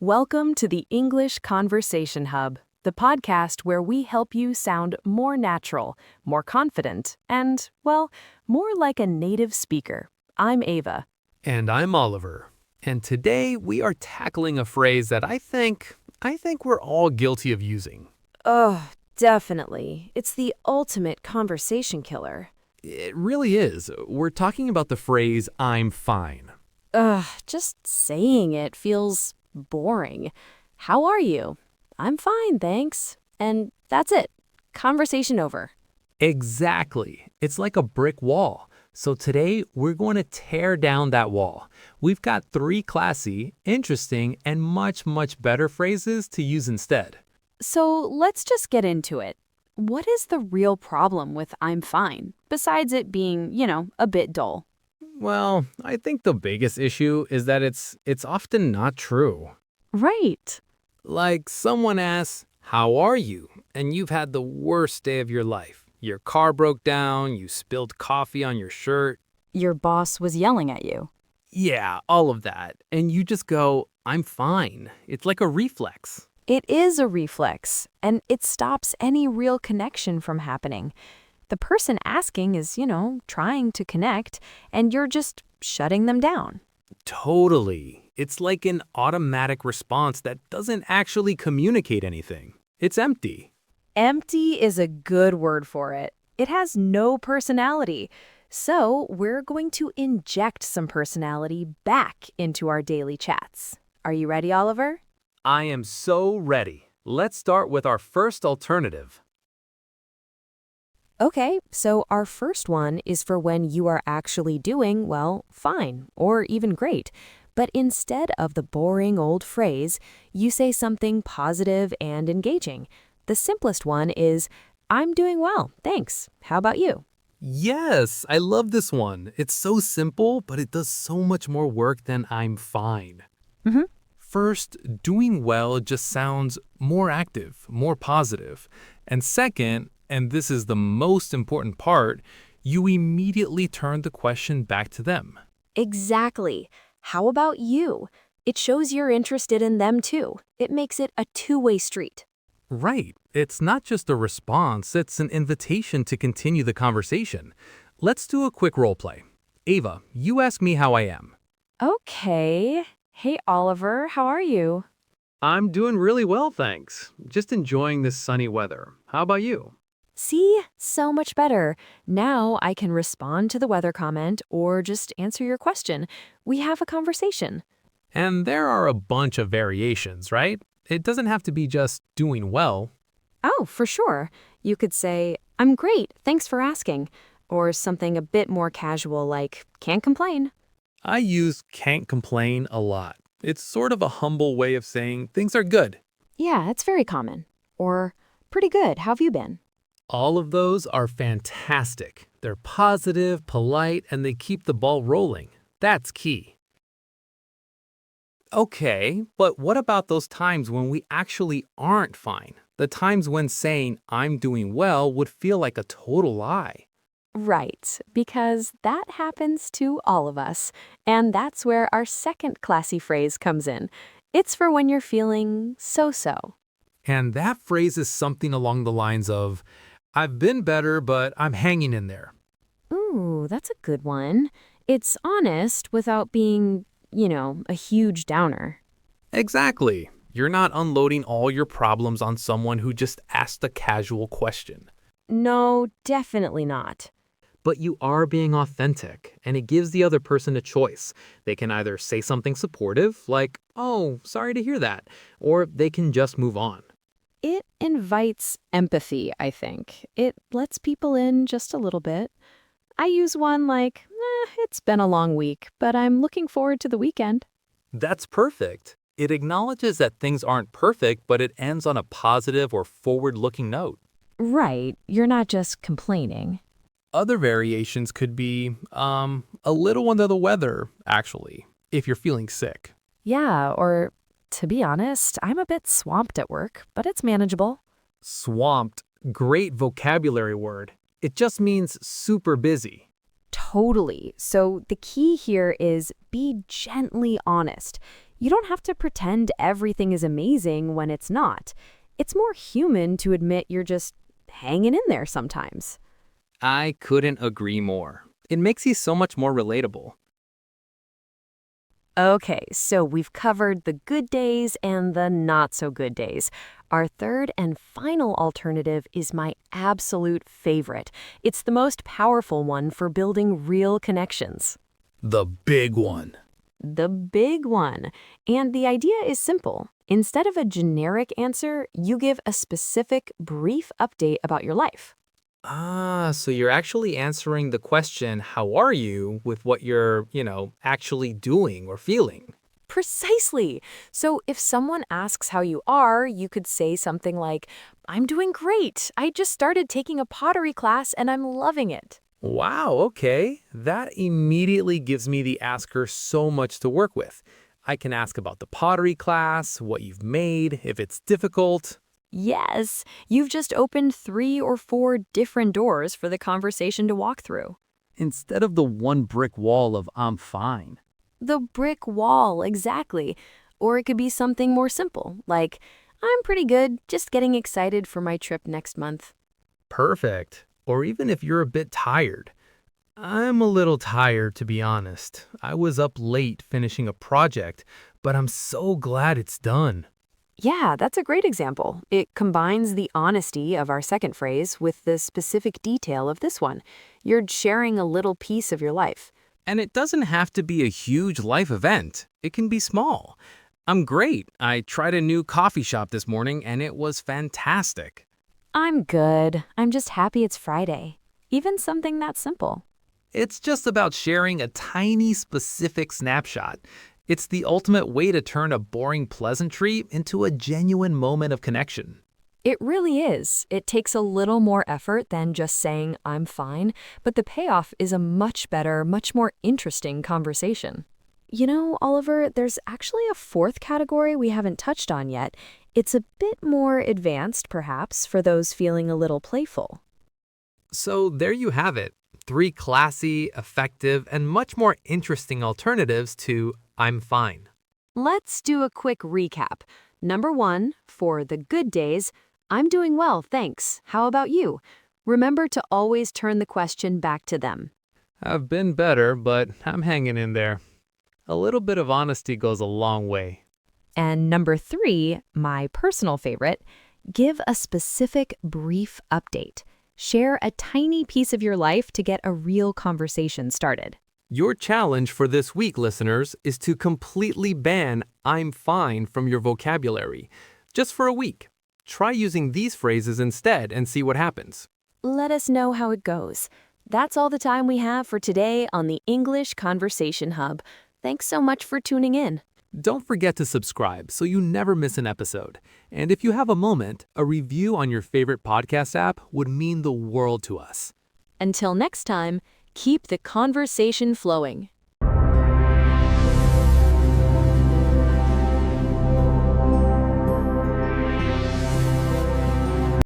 Welcome to the English Conversation Hub, the podcast where we help you sound more natural, more confident, and, well, more like a native speaker. I'm Ava. And I'm Oliver. And today we are tackling a phrase that I think we're all guilty of using. Oh, definitely. It's the ultimate conversation killer. It really is. We're talking about the phrase, I'm fine. Just saying it feels boring. How are you? I'm fine, thanks. And that's it. Conversation over. Exactly. It's like a brick wall. So today we're going to tear down that wall. We've got 3 classy, interesting, and much better phrases to use instead. So let's just get into it. What is the real problem with I'm fine, besides it being, a bit dull? Well, I think the biggest issue is that it's often not true. Right. Like someone asks, how are you? And you've had the worst day of your life. Your car broke down, you spilled coffee on your shirt. Your boss was yelling at you. Yeah, all of that. And you just go, I'm fine. It's like a reflex. It is a reflex, and it stops any real connection from happening. The person asking is, trying to connect, and you're just shutting them down. Totally. It's like an automatic response that doesn't actually communicate anything. It's empty. Empty is a good word for it. It has no personality. So we're going to inject some personality back into our daily chats. Are you ready, Oliver? I am so ready. Let's start with our first alternative. Okay, so our first one is for when you are actually doing, well, fine, or even great. But instead of the boring old phrase, you say something positive and engaging. The simplest one is, I'm doing well, thanks. How about you? Yes, I love this one. It's so simple, but it does so much more work than I'm fine. Mm-hmm. First, doing well just sounds more active, more positive. And second, and this is the most important part, you immediately turn the question back to them. Exactly. How about you? It shows you're interested in them too. It makes it a two-way street. Right. It's not just a response, it's an invitation to continue the conversation. Let's do a quick role play. Ava, you ask me how I am. Okay. Hey, Oliver, how are you? I'm doing really well, thanks. Just enjoying this sunny weather. How about you? See? So much better. Now I can respond to the weather comment or just answer your question. We have a conversation. And there are a bunch of variations, right? It doesn't have to be just doing well. Oh, for sure. You could say, I'm great, thanks for asking. Or something a bit more casual like, can't complain. I use can't complain a lot. It's sort of a humble way of saying things are good. Yeah, it's very common. Or, pretty good, how have you been? All of those are fantastic. They're positive, polite, and they keep the ball rolling. That's key. Okay, but what about those times when we actually aren't fine? The times when saying, I'm doing well would feel like a total lie. Right, because that happens to all of us. And that's where our second classy phrase comes in. It's for when you're feeling so-so. And that phrase is something along the lines of, I've been better, but I'm hanging in there. Ooh, that's a good one. It's honest without being, a huge downer. Exactly. You're not unloading all your problems on someone who just asked a casual question. No, definitely not. But you are being authentic, and it gives the other person a choice. They can either say something supportive, like, oh, sorry to hear that, or they can just move on. It invites empathy, I think. It lets people in just a little bit. I use one like, it's been a long week, but I'm looking forward to the weekend. That's perfect. It acknowledges that things aren't perfect, but it ends on a positive or forward-looking note. Right, you're not just complaining. Other variations could be, a little under the weather, actually, if you're feeling sick. Yeah, or to be honest, I'm a bit swamped at work, but it's manageable. Swamped, great vocabulary word. It just means super busy. Totally. So the key here is be gently honest. You don't have to pretend everything is amazing when it's not. It's more human to admit you're just hanging in there sometimes. I couldn't agree more. It makes you so much more relatable. Okay, so we've covered the good days and the not so good days. Our third and final alternative is my absolute favorite. It's the most powerful one for building real connections. The big one. The big one. And the idea is simple. Instead of a generic answer, you give a specific, brief update about your life. So you're actually answering the question, how are you, with what you're, actually doing or feeling. Precisely. So if someone asks how you are, you could say something like, I'm doing great. I just started taking a pottery class and I'm loving it. Wow, okay. That immediately gives me the asker so much to work with. I can ask about the pottery class, what you've made, if it's difficult. Yes, you've just opened 3 or 4 different doors for the conversation to walk through. Instead of the one brick wall of I'm fine. The brick wall, exactly. Or it could be something more simple, like, I'm pretty good, just getting excited for my trip next month. Perfect. Or even if you're a bit tired. I'm a little tired, to be honest. I was up late finishing a project, but I'm so glad it's done. Yeah, that's a great example. It combines the honesty of our second phrase with the specific detail of this one. You're sharing a little piece of your life. And it doesn't have to be a huge life event. It can be small. I'm great. I tried a new coffee shop this morning and it was fantastic. I'm good. I'm just happy it's Friday. Even something that simple. It's just about sharing a tiny specific snapshot. It's the ultimate way to turn a boring pleasantry into a genuine moment of connection. It really is. It takes a little more effort than just saying, I'm fine, but the payoff is a much better, much more interesting conversation. You know, Oliver, there's actually a fourth category we haven't touched on yet. It's a bit more advanced, perhaps, for those feeling a little playful. So there you have it. 3 classy, effective, and much more interesting alternatives to I'm fine. Let's do a quick recap. Number 1, for the good days, I'm doing well, thanks. How about you? Remember to always turn the question back to them. I've been better, but I'm hanging in there. A little bit of honesty goes a long way. And number 3, my personal favorite, give a specific, brief update. Share a tiny piece of your life to get a real conversation started. Your challenge for this week, listeners, is to completely ban I'm fine from your vocabulary. Just for a week. Try using these phrases instead and see what happens. Let us know how it goes. That's all the time we have for today on the English Conversation Hub. Thanks so much for tuning in. Don't forget to subscribe so you never miss an episode. And if you have a moment, a review on your favorite podcast app would mean the world to us. Until next time, keep the conversation flowing.